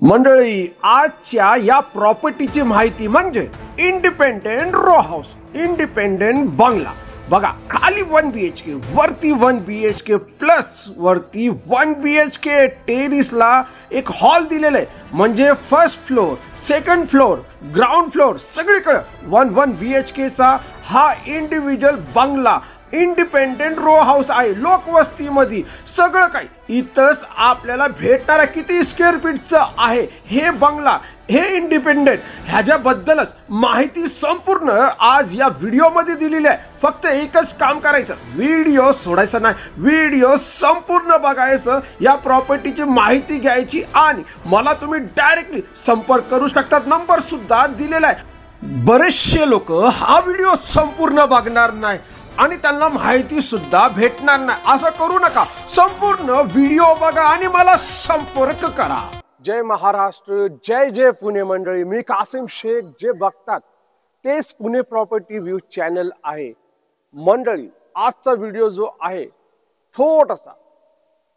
मंडळी, आजच्या या प्रॉपर्टीची माहिती म्हणजे इंडिपेंडेंट रो हाऊस, इंडिपेंडेंट बंगला. बघा, खाली 1 BHK, वरती 1 BHK प्लस वरती 1 BHK टेरिसला एक हॉल दिलेला आहे. म्हणजे first floor, second floor, ground floor सगळीकडे 1 BHK चा हा इंडिव्हिज्युअल बंगला इंडिपेंडेंट रो हाऊस आहे. लोकवस्तीमध्ये सगळं काही इथंच आपल्याला भेटणार. किती स्क्वेअर फीटचं आहे हे बंगला, हे इंडिपेंडेंट, ह्याच्याबद्दलच माहिती संपूर्ण आज या व्हिडिओमध्ये दिलेली आहे. फक्त एकच काम करायचं, व्हिडिओ सोडायचा नाही, व्हिडिओ संपूर्ण बघायचं, या प्रॉपर्टीची माहिती घ्यायची आणि मला तुम्ही डायरेक्टली संपर्क करू शकता. नंबर सुद्धा दिलेला आहे. बरेचसे लोक हा व्हिडिओ संपूर्ण बघणार नाही आणि त्यांना माहिती सुद्धा भेटणार नाही. असं करू नका, संपूर्ण व्हिडिओ बघा आणि मला संपर्क करा. जय महाराष्ट्र, जय जय पुणे. मंडळी, मी कासिम शेख. जे बघतात तेच पुणे प्रॉपर्टी व्ह्यू चॅनल आहे. मंडळी, आजचा व्हिडिओ जो आहे थोडासा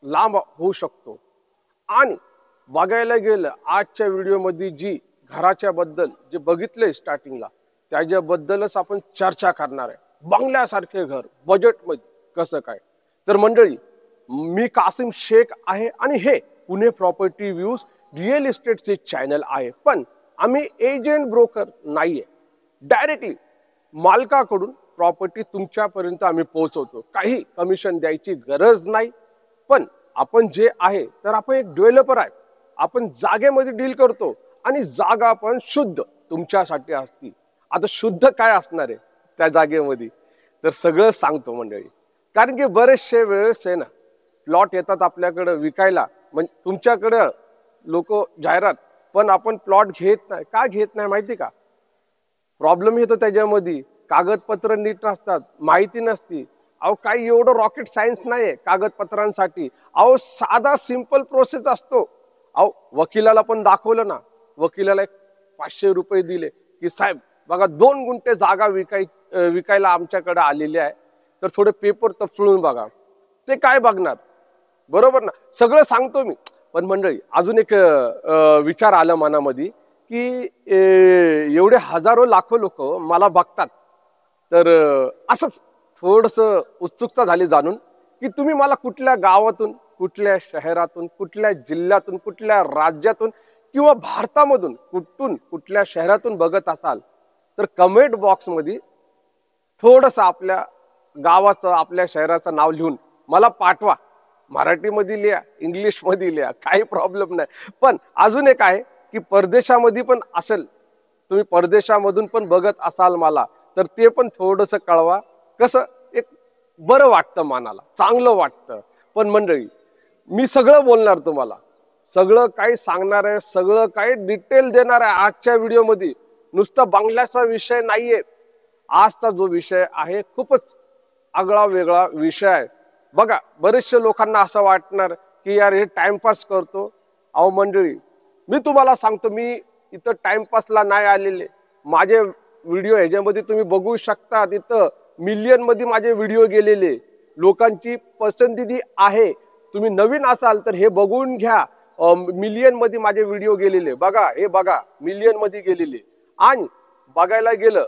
लांब होऊ शकतो आणि बघायला गेलं आजच्या व्हिडिओमध्ये जी घराच्या बद्दल जे बघितले स्टार्टिंगला त्याच्याबद्दलच आपण चर्चा करणार आहे. बंगल्यासारखे घर बजेटमध्ये कसं काय. तर मंडळी, मी कासिम शेख आहे आणि हे पुणे प्रॉपर्टी व्ह्यूज रिअल इस्टेटचे चॅनल आहे. पण आम्ही एजंट ब्रोकर नाहीये. डायरेक्टली मालकाकडून प्रॉपर्टी तुमच्यापर्यंत आम्ही पोहोचवतो. काही कमिशन द्यायची गरज नाही. पण आपण जे आहे तर आपण एक डेव्हलपर आहे. आपण जागेमध्ये डील करतो आणि जागा पण शुद्ध तुमच्यासाठी असती. आता शुद्ध काय असणार आहे त्या जागेमध्ये तर सगळं सांगतो मंडळी. कारण की बरेचशे वेळेस आहे ना, प्लॉट येतात आपल्याकडे विकायला, म्हणजे तुमच्याकडे लोक जाहिरात, पण आपण प्लॉट घेत नाही. का घेत नाही माहिती का? प्रॉब्लेम येतो त्याच्यामध्ये. कागदपत्र नीट नसतात, माहिती नसती. अहो, काही एवढं रॉकेट सायन्स नाहीये कागदपत्रांसाठी. अहो, साधा सिंपल प्रोसेस असतो. अहो, वकिलाला पण दाखवलं ना, वकिलाला 500 रुपये दिले की साहेब बघा 2 गुंठे जागा विकायला आमच्याकडे आलेली आहे, तर थोडे पेपर तपसळून बघा. ते काय बघणार, बरोबर ना? सगळं सांगतो मी. पण मंडळी, अजून एक विचार आला मनामध्ये की एवढे हजारो लाखो लोक मला बघतात, तर असंच थोडस उत्सुकता झाली जाणून की तुम्ही मला कुठल्या गावातून, कुठल्या शहरातून, कुठल्या जिल्ह्यातून, कुठल्या राज्यातून किंवा भारतामधून कुठून, कुठल्या शहरातून बघत असाल तर कमेंट बॉक्स मध्ये थोडस आपल्या गावाचं, आपल्या शहराचं नाव लिहून मला पाठवा. मराठीमध्ये लिहा, इंग्लिश मध्ये लिहा, काही प्रॉब्लेम नाही. पण अजून एक आहे की परदेशामध्ये पण असेल, तुम्ही परदेशामधून पण बघत असाल मला, तर ते पण थोडस कळवा. कसं एक बरं वाटतं, मनाला चांगलं वाटतं. पण मंडळी, मी सगळं बोलणार तुम्हाला, सगळं काही सांगणार आहे, सगळं काही डिटेल देणार आहे आजच्या व्हिडिओमध्ये. नुसतं बंगल्याचा विषय नाहीये. आजचा जो विषय आहे खूपच आगळा वेगळा विषय आहे. बघा, बरेचशे लोकांना असं वाटणार की यार हे टाइमपास करतो. अहो मंडळी, मी तुम्हाला सांगतो, मी इथं टाइमपासला नाही आलेले. माझे व्हिडिओ ह्याच्यामध्ये तुम्ही बघू शकता, तिथं मिलियन मध्ये माझे व्हिडिओ गेलेले, लोकांची पसंती आहे. तुम्ही नवीन असाल तर हे बघून घ्या. मिलियन मध्ये माझे व्हिडिओ गेलेले. बघा, हे बघा, मिलियन मध्ये गेलेले. आणि बघायला गेलं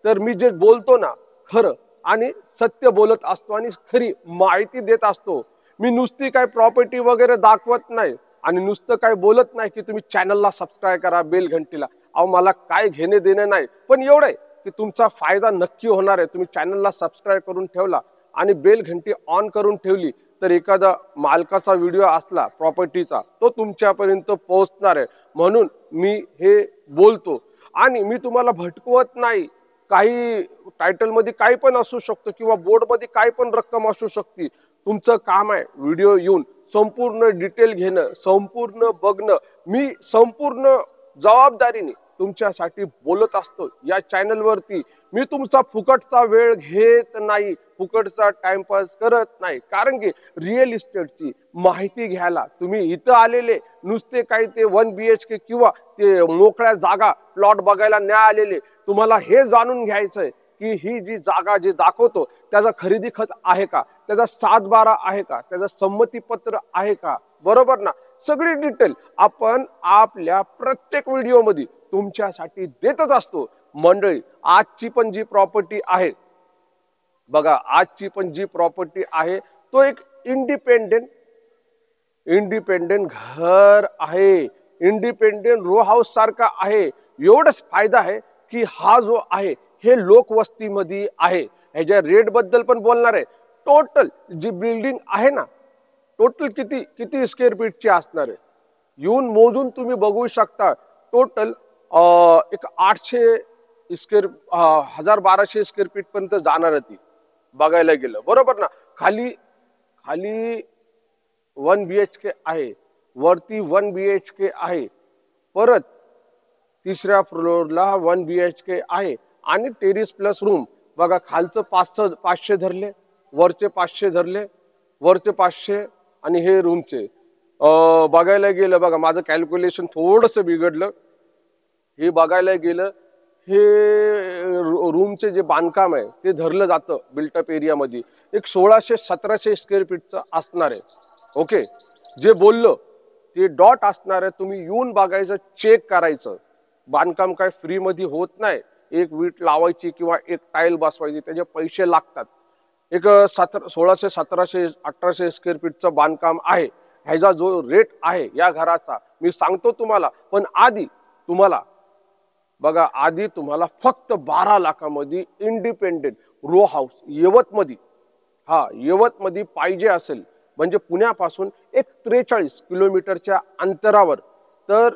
तर मी जे बोलतो ना, खरं आणि सत्य बोलत असतो आणि खरी माहिती देत असतो. मी नुसती काय प्रॉपर्टी वगैरे दाखवत नाही आणि नुसतं काय बोलत नाही की तुम्ही चॅनलला सबस्क्राईब करा, बेल घंटीला. अहो, मला काय घेणे देणे नाही. पण एवढं आहे की तुमचा फायदा नक्की होणार आहे. तुम्ही चॅनलला सबस्क्राईब करून ठेवला आणि बेल घंटी ऑन करून ठेवली तर एखादा मालकाचा व्हिडिओ असला प्रॉपर्टीचा, तो तुमच्यापर्यंत पोहोचणार आहे. म्हणून मी हे बोलतो आणि मी तुम्हाला भटकवत नाही. काही टायटल मध्ये काही पण असू शकतो किंवा बोर्ड मध्ये काही पण रक्कम असू शकते. तुमचं काम आहे व्हिडिओ येऊन संपूर्ण डिटेल घेणं, संपूर्ण बघणं. मी संपूर्ण जबाबदारीने तुमच्यासाठी बोलत असतो या चॅनल वरती. मी तुमचा फुकटचा वेळ घेत नाही, फुकटचा टाइमपास करत नाही. कारण की रिअल इस्टेटची माहिती घ्यायला तुम्ही इथं आलेले नुसते काही ते 1 BHK किंवा ते मोकळ्या जागा प्लॉट बघायला नाही आलेले. तुम्हाला हे जाणून घ्यायचंय की ही जी जागा जे दाखवतो त्याचा खरेदी खत आहे का, त्याचा 7/12 आहे का, त्याचा संमतीपत्र आहे का, बरोबर ना? सगळी डिटेल आपण आपल्या प्रत्येक व्हिडिओमध्ये तुमच्यासाठी देतच असतो मंडळी. आजची पण जी प्रॉपर्टी आहे बघा, आजची पण जी प्रॉपर्टी आहे तो एक इंडिपेंडेंट घर आहे, इंडिपेंडेंट रो हाऊस सारखा आहे. एवढंच फायदा आहे की हा जो आहे हे लोकवस्तीमध्ये आहे. ह्याच्या रेट बद्दल पण बोलणार आहे. टोटल जी बिल्डिंग आहे ना, टोटल किती किती स्क्वेअर फीटची असणार आहे येऊन मोजून तुम्ही बघू शकता. टोटल एक 800 स्क्वेअर 1200 स्क्वेअर फीट पर्यंत जाणार ती बघायला गेलं, बरोबर ना. खाली खाली 1 BHK आहे, वरती 1 BHK आहे, परत तिसऱ्या फ्लोअरला 1 BHK आहे आणि टेरिस प्लस रूम. बघा खालचं 500 धरले, वरचे 500 धरले, वरचे 500 आणि हे रूमचे बघायला गेलं. बघा माझं कॅल्क्युलेशन थोडस बिघडलं. हे बघायला गेलं हे रूमचे जे बांधकाम आहे ते धरलं जातं बिल्टअप एरियामध्ये एक 1600-1700 स्क्वेअर फीटचं असणार आहे. ओके, जे बोललो ते डॉट असणार आहे. तुम्ही येऊन बघायचं, चेक करायचं. बांधकाम काय फ्री मध्ये होत नाही. एक वीट लावायची किंवा एक टाईल बसवायची त्याचे पैसे लागतात. एक 1600, 1700, 1800 स्क्वेअर फीटचं बांधकाम आहे. ह्याचा जो रेट आहे या घराचा मी सांगतो तुम्हाला. पण आधी तुम्हाला बघा, आधी तुम्हाला फक्त 12 लाखामध्ये इंडिपेंडेंट रो हाऊस यवतमध्ये, यवतमध्ये पाहिजे असेल म्हणजे पुण्यापासून एक 43 किलोमीटरच्या अंतरावर, तर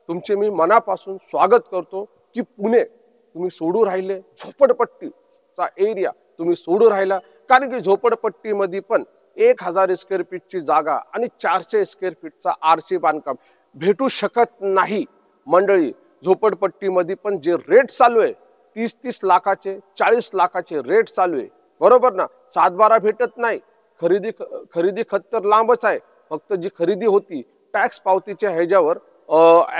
तुमचे मी मनापासून स्वागत करतो की पुणे तुम्ही सोडू राहिले, झोपडपट्टीचा एरिया तुम्ही सोडू राहिला. कारण की झोपडपट्टीमध्ये पण 1000 स्क्वेअर फीटची जागा आणि 400 स्क्वेअर फीटचा आरसी बांधकाम भेटू शकत नाही मंडळी. झोपडपट्टीमध्ये पण जे रेट चालू आहे 30-30 लाखाचे 40 लाखाचे रेट चालू आहे, बरोबर ना. 7-12 भेटत नाही. खरेदी खत तर लांबच आहे. फक्त जी खरेदी होती टॅक्स पावतीच्या ह्याच्यावर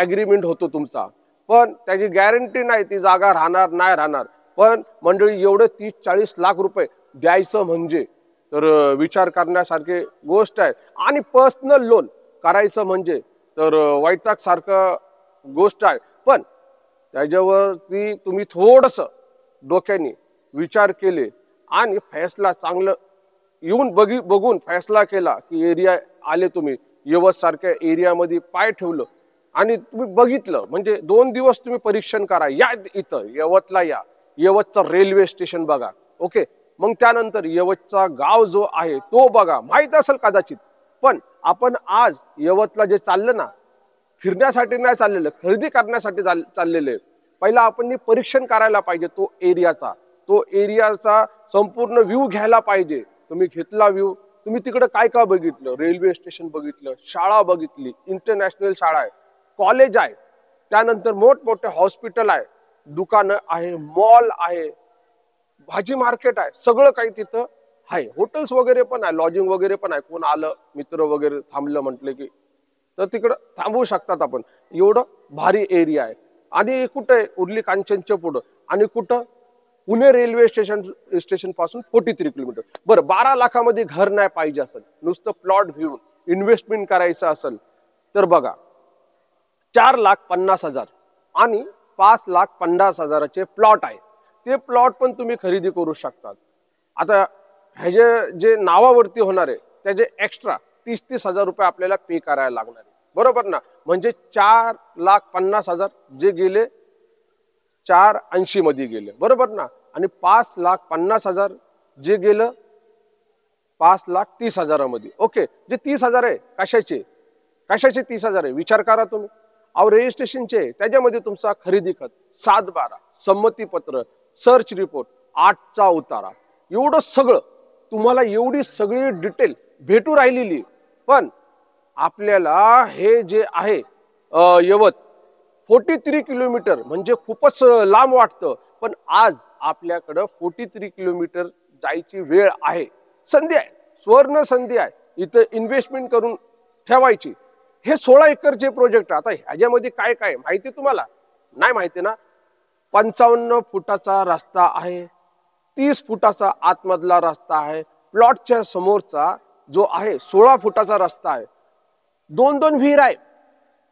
ऍग्रीमेंट होतो तुमचा, पण त्याची गॅरंटी नाही ती जागा राहणार नाही राहणार. पण मंडळी एवढे 30-40 लाख रुपये द्यायचं म्हणजे तर विचार करण्यासारखी गोष्ट आहे. आणि पर्सनल लोन करायचं म्हणजे तर वैताग सारखं गोष्ट आहे. पण त्याच्यावरती तुम्ही थोडस डोक्याने विचार केले आणि फैसला चांगलं येऊन बघून फैसला केला की एरिया आले, तुम्ही यवत सारख्या एरियामध्ये पाय ठेवलं आणि तुम्ही बघितलं म्हणजे 2 दिवस तुम्ही परीक्षण करा. या इथं यवतला या, यवतचं रेल्वे स्टेशन बघा. ओके, मग त्यानंतर यवतचा गाव जो आहे तो बघा. माहित असेल कदाचित, पण आपण आज यवतला जे चाललं ना, फिरण्यासाठी नाही चाललेलं, खरेदी करण्यासाठी चाललेले. पहिला आपण परीक्षण करायला पाहिजे तो एरियाचा संपूर्ण व्ह्यू घ्यायला पाहिजे. तुम्ही घेतला व्ह्यू, तुम्ही तिकडे काय काय बघितलं, रेल्वे स्टेशन बघितलं, शाळा बघितली, इंटरनॅशनल शाळा आहे, कॉलेज आहे, त्यानंतर मोठमोठे हॉस्पिटल आहे, दुकानं आहे, मॉल आहे, भाजी मार्केट आहे, सगळं काही तिथं आहे. हॉटेल्स वगैरे पण आहे, लॉजिंग वगैरे पण आहे. कोण आलं मित्र वगैरे थांबलं म्हटलं की तर तिकडं थांबवू शकतात आपण. एवढं भारी एरिया आहे. आणि कुठे उर्ली कांचनच्या पुढं आणि कुठं पुणे रेल्वे स्टेशन पासून 43 किलोमीटर. बरं, 12 लाखामध्ये घर नाही पाहिजे असेल, नुसतं प्लॉट घेऊन इन्व्हेस्टमेंट करायचं असेल तर बघा 4,50,000 आणि 5,50,000चे प्लॉट आहे. ते प्लॉट पण तुम्ही खरेदी करू शकतात. आता ह्याचे जे नावावरती होणार आहे त्याचे एक्स्ट्रा 30,000 रुपये आपल्याला पे करायला लागणार आहे, बरोबर ना. म्हणजे 4,50,000 जे गेले 480 मध्ये गेले, बरोबर ना. आणि 5,50,000 जे गेलं 5,30,000 मध्ये. ओके, जे 30,000 आहे कशाचे 30,000 आहे विचार करा तुम्ही. अहो रजिस्ट्रेशनचे, त्याच्यामध्ये तुमचा खरेदी खत, 7-12, संमतीपत्र, सर्च रिपोर्ट, 8चा उतारा, एवढं सगळं तुम्हाला, एवढी सगळी डिटेल भेटू राहिलेली. पण आपल्याला हे जे आहे यवत 43 किलोमीटर म्हणजे खूपच लांब वाटतं, पण आज आपल्याकडं 43 किलोमीटर जायची वेळ आहे, संधी आहे, सुवर्ण संधी आहे इथं इन्व्हेस्टमेंट करून ठेवायची. हे 16 एकरचे प्रोजेक्ट. आता ह्याच्यामध्ये काय काय माहिती तुम्हाला नाही माहिती ना. 55 फुटाचा रस्ता आहे, 30 फुटाचा आतमधला रस्ता आहे, प्लॉटच्या समोरचा जो आहे 16 फुटाचा रस्ता आहे. दोन दोन विहीर आहे,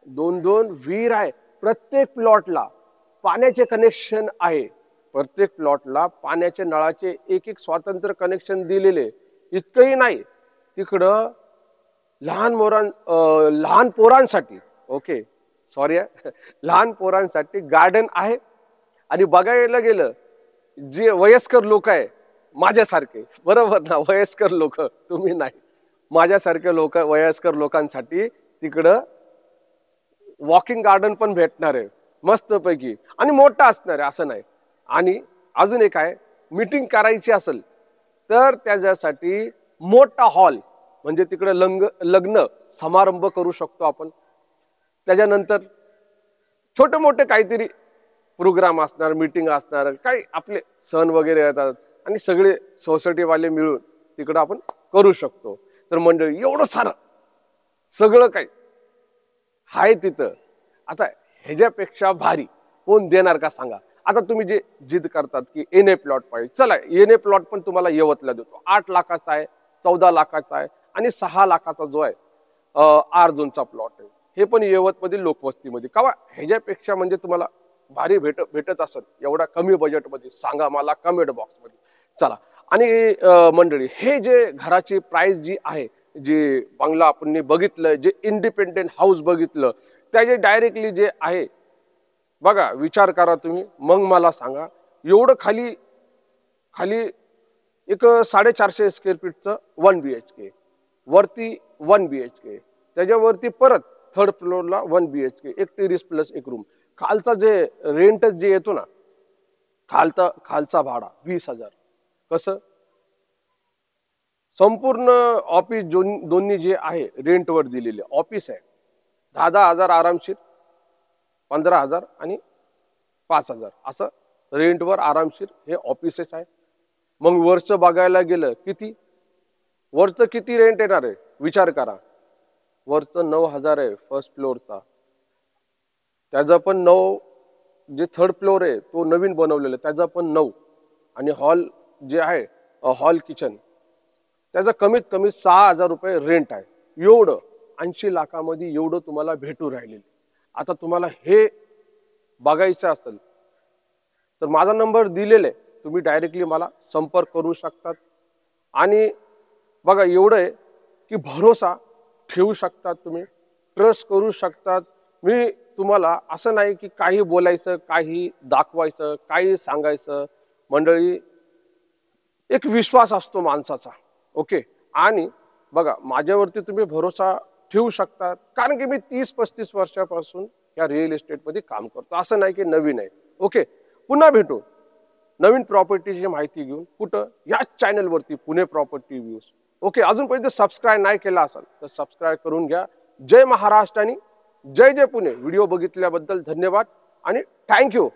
दोन दोन विहीर आहे. प्रत्येक प्लॉटला पाण्याचे कनेक्शन आहे. प्रत्येक प्लॉटला पाण्याचे नळाचे एक एक स्वतंत्र कनेक्शन दिलेले. इतकंही नाही, तिकडं लहान पोरांसाठी, ओके सॉरी, लहान पोरांसाठी गार्डन आहे. आणि बघायला गेलं, जे वयस्कर लोक आहे माझ्यासारखे, बरोबर ना, वयस्कर लोक तुम्ही नाही, माझ्यासारखे लोक, वयस्कर लोकांसाठी तिकडं वॉकिंग गार्डन पण भेटणार आहे मस्तपैकी, आणि मोठा असणार आहे असं नाही. आणि अजून एक आहे, मीटिंग करायची असेल तर त्याच्यासाठी मोठा हॉल, म्हणजे तिकडे लग्न समारंभ करू शकतो आपण. त्याच्यानंतर छोटे मोठे काहीतरी प्रोग्राम असणार, मीटिंग असणार, काही आपले सण वगैरे येतात आणि सगळे सोसायटीवाले मिळून तिकडं आपण करू शकतो. तर मंडळी, एवढं सारं सगळं काही आहे तिथं. आता ह्याच्यापेक्षा भारी कोण देणार का सांगा. आता तुम्ही जे जिद करतात की एनए प्लॉट पाहिजे, चला एनए प्लॉट पण तुम्हाला यवतला देतो. 8 लाखाचा आहे, 14 लाखाचा आहे आणि 6 लाखाचा जो आहे आर झोनचा प्लॉट आहे. हे पण यवतमधील लोकवस्तीमध्ये. का ह्याच्यापेक्षा म्हणजे तुम्हाला भारी भेटत असेल एवढा कमी बजेटमध्ये, सांगा मला कमेंट बॉक्स मध्ये. चला, आणि मंडळी, हे जे घराची प्राइस जी आहे, जे बंगला आपण बघितलं, जे इंडिपेंडेंट हाऊस बघितलं, त्याचे डायरेक्टली जे आहे बघा, विचार करा तुम्ही, मग मला सांगा. एवढं खाली खाली एक 450 स्क्वेअर फीटचं 1 BHK, वरती 1 BHK, त्याच्यावरती परत थर्ड फ्लोअरला 1 BHK, एक टेरिस प्लस एक रूम. खालचा जे रेंट जे येतो ना, खालचा भाडा 20,000. कसं संपूर्ण ऑफिस दोन्ही जे आहे रेंटवर दिलेले ऑफिस आहे. 10,000 आरामशीर, 15,000 आणि 5,000 असं रेंटवर आरामशीर हे ऑफिसेस आहे. मग वरचं बघायला गेलं, वरचं किती रेंट येणार आहे विचार करा. वरचं 9,000 आहे फर्स्ट फ्लोअरचा, त्याचा पण 9, जे थर्ड फ्लोअर आहे तो नवीन बनवलेला त्याचा पण 9, आणि हॉल जे आहे हॉल किचन त्याचा कमीत कमी 6,000 रुपये रेंट आहे. एवढं 80 लाखामध्ये एवढं तुम्हाला भेटू राहिलेलं. आता तुम्हाला हे बघायचं असेल तर माझा नंबर दिलेला आहे, तुम्ही डायरेक्टली मला संपर्क करू शकतात. आणि बघा, एवढं आहे की भरोसा ठेवू शकतात तुम्ही, ट्रस्ट करू शकतात. मी तुम्हाला असं नाही की काही बोलायचं, काही दाखवायचं, काही सांगायचं. मंडळी, एक विश्वास असतो माणसाचा, ओके. आणि बघा, माझ्यावरती तुम्ही भरोसा ठेवू शकता, कारण की मी 30-35 वर्षापासून या रिअल इस्टेटमध्ये काम करतो. असं नाही की नवीन आहे, ओके. पुन्हा भेटू नवीन प्रॉपर्टीची माहिती घेऊन, कुठं, याच चॅनलवरती, पुणे प्रॉपर्टी व्ह्यूज, ओके. अजूनपर्यंत सबस्क्राईब नाही केला असाल तर सबस्क्राईब करून घ्या. जय महाराष्ट्र आणि जय जय पुणे. व्हिडिओ बघितल्याबद्दल धन्यवाद आणि थँक्यू.